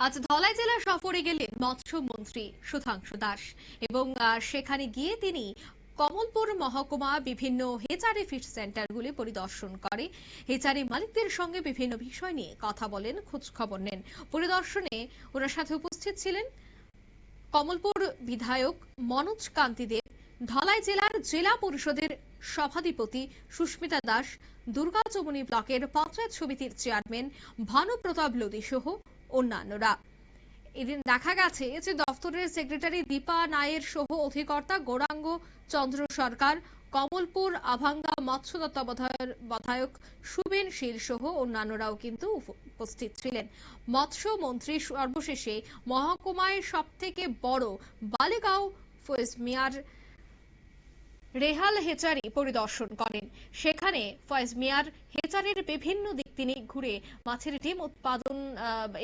আজ ধলাই জেলা সফরে গেলেন মৎস্যমন্ত্রী সুধাংশু দাস এবং সেখানে গিয়ে তিনি কমলপুর মহকুমা বিভিন্ন হেচারি ফিশ সেন্টারগুলি পরিদর্শন করে হেচারি মালিকদের সঙ্গে বিভিন্ন বিষয় নিয়ে কথা বলেন, খোঁজ খবর নেন। পরিদর্শনে ওনার সাথে উপস্থিত ছিলেন কমলপুর বিধায়ক মনোজ কান্তি দেব, ধলাই জেলার জেলা পরিষদের সভাধিপতি সুস্মিতা দাস, দুর্গাচমনি ব্লকের পঞ্চায়েত সমিতির চেয়ারম্যান ভানুপ্রতাপ লোদী সহ অন্যান্যরা। এদিন দেখা গেছে যে দপ্তরের সেক্রেটারি দীপা নায়ের সহ অধিকর্তা গৌরাঙ্গ চন্দ্র সরকার, কমলপুর আভাঙ্গা মৎস্য তত্ত্বাবধায়ক সুবেন শীল সহ অন্যান্যরাও কিন্তু উপস্থিত ছিলেন। মৎস্যমন্ত্রী সর্বশেষে মহকুমায় সবথেকে বড় বালিগাঁও ফয়েজ মিয়ার রেহাল হেচারি পরিদর্শন করেন। সেখানে ফয়েজ মিয়ার হেচারির বিভিন্ন দিক তিনি ঘুরে মাছের ডিম উৎপাদন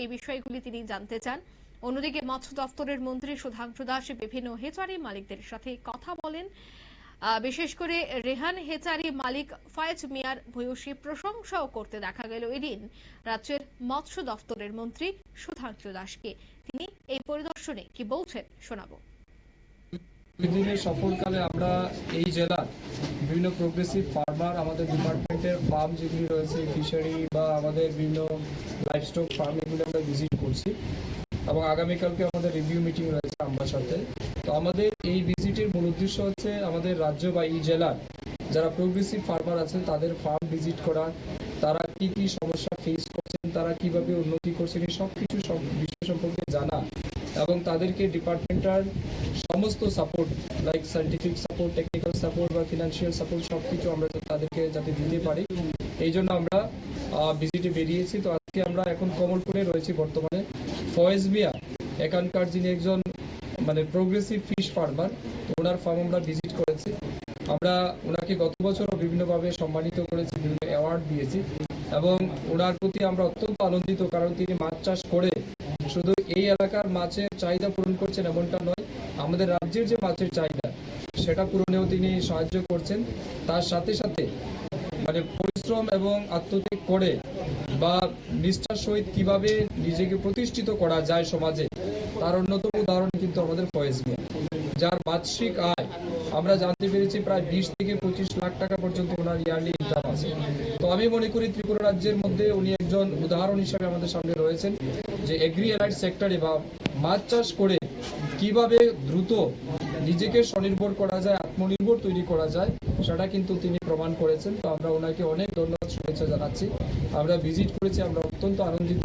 এই বিষয়গুলি তিনি জানতে চান। অন্যদিকে মৎস্য দপ্তরের মন্ত্রী সুধাংশু দাস বিভিন্ন হেচারি মালিকদের সাথে কথা বলেন। বিশেষ করে রেহান হেচারি মালিক ফয়েজ মিয়ার ভূয়সী প্রশংসাও করতে দেখা গেল এদিন রাজ্যের মৎস্য দপ্তরের মন্ত্রী সুধাংশু দাসকে। তিনি এই পরিদর্শনে কি বলছেন শোনাবো। দিনের সফরকালে আমরা এই জেলার বিভিন্ন প্রোগ্রেসিভ ফার্মার, আমাদের ডিপার্টমেন্টের ফার্ম যেগুলি রয়েছে, ফিশারি বা আমাদের বিভিন্ন লাইভস্টক ফার্ম, এগুলো আমরা ভিজিট করছি এবং আগামীকালকে আমাদের রিভিউ মিটিং রয়েছে আমার সাথে। তো আমাদের এই ভিজিটের মূল উদ্দেশ্য হচ্ছে আমাদের রাজ্য বা এই জেলার যারা প্রোগ্রেসিভ ফার্মার আছেন তাদের ফার্ম ভিজিট করা, তারা কি কি সমস্যা ফেস করছেন, তারা কিভাবে উন্নতি করছেন, এই সব কিছু বিষয় সম্পর্কে জানা এবং তাদেরকে ডিপার্টমেন্টাল সমস্ত support like scientific support, technical support বা ফিনান্সিয়াল সাপোর্ট সবকিছু আমরা তাদেরকে যাতে দিতে পারি, এই জন্য আমরা ভিজিটে বেরিয়েছি। তো আজকে আমরা এখন কমলপুরে রয়েছি বর্তমানে। ফয়েজ মিয়া এখানকার যিনি একজন প্রোগ্রেসিভ ফিশ ফার্মার, ওনার ফার্ম আমরা ভিজিট করেছি। আমরা ওনাকে গত বছরও বিভিন্নভাবে সম্মানিত করেছি, বিভিন্ন অ্যাওয়ার্ড দিয়েছি এবং ওনার প্রতি আমরা অত্যন্ত আনন্দিত, কারণ তিনি মাছ চাষ করে শুধু এই এলাকার মাছের চাহিদা পূরণ করছেন এমনটা নয়, আমাদের রাজ্যের যে মাছের চাহিদা সেটা পূরণেও তিনি সাহায্য করছেন। তার সাথে সাথে পরিশ্রম এবং আত্মত্যাগ করে বা নিষ্ঠার সহিত কিভাবে নিজেকে প্রতিষ্ঠিত করা যায় সমাজে, তার অন্যতম উদাহরণ কিন্তু আমাদের ফয়েজ মিয়া, যার বার্ষিক আয় আমরা জানতে পেরেছি প্রায় 20 থেকে 25 লাখ টাকা পর্যন্ত ওনার ইয়ারলি ইনকাম আছে। তো আমি মনে করি ত্রিপুরা রাজ্যের মধ্যে উনি একজন উদাহরণ হিসাবে আমাদের সামনে রয়েছেন, যে এগ্রি অ্যালাইড সেক্টরে বা মাছ চাষ করে কিভাবে দ্রুত নিজেকে স্বনির্ভর করা যায়, আত্মনির্ভর তৈরি করা যায়, সেটা কিন্তু তিনি প্রমাণ করেছেন। তো আমরা ওনাকে অনেক ধন্যবাদ, শুভেচ্ছা জানাচ্ছি। আমরা ভিজিট করেছি, আমরা অত্যন্ত আনন্দিত।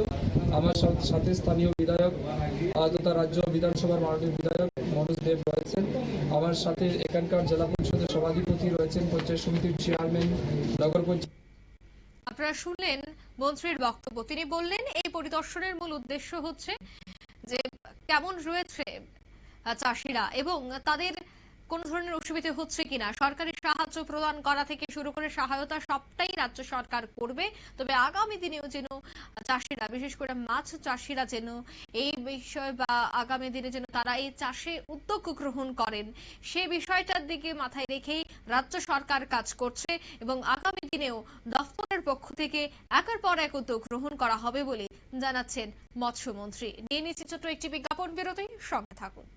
আমার সাথে স্থানীয় বিধায়ক তথা রাজ্য বিধানসভার মাননীয় বিধায়ক মনোজ দেব রয়েছেন, আমার সাথে এখানকার জেলা পরিষদের সভাধিপতি রয়েছেন, পঞ্চায়েত সমিতির চেয়ারম্যান, নগর পঞ্চায়েত। আপনারা শুনলেন মন্ত্রীর বক্তব্য। তিনি বললেন এই পরিদর্শনের মূল উদ্দেশ্য হচ্ছে যে কেমন রয়েছে চাষিরা এবং তাদের কোন ধরনের অসুবিধা হচ্ছে কিনা, সরকারি সাহায্য প্রদান করা থেকে শুরু করে সহায়তা সবটাই রাজ্য সরকার করবে। তবে আগামী দিনেও যেন চাষিরা, বিশেষ করে মাছ চাষিরা যেন এই বিষয় বা আগামী দিনে যেন তারা এই চাষে উদ্যোগ গ্রহণ করেন, সেই বিষয়টার দিকে মাথায় রেখেই রাজ্য সরকার কাজ করছে এবং আগামী দিনেও দপ্তরের পক্ষ থেকে একের পর এক উদ্যোগ গ্রহণ করা হবে বলে জানাচ্ছেন মৎস্যমন্ত্রী। নিয়ে নিচ্ছি ছোট্ট একটি বিজ্ঞাপন বিরতি, সঙ্গে থাকুন।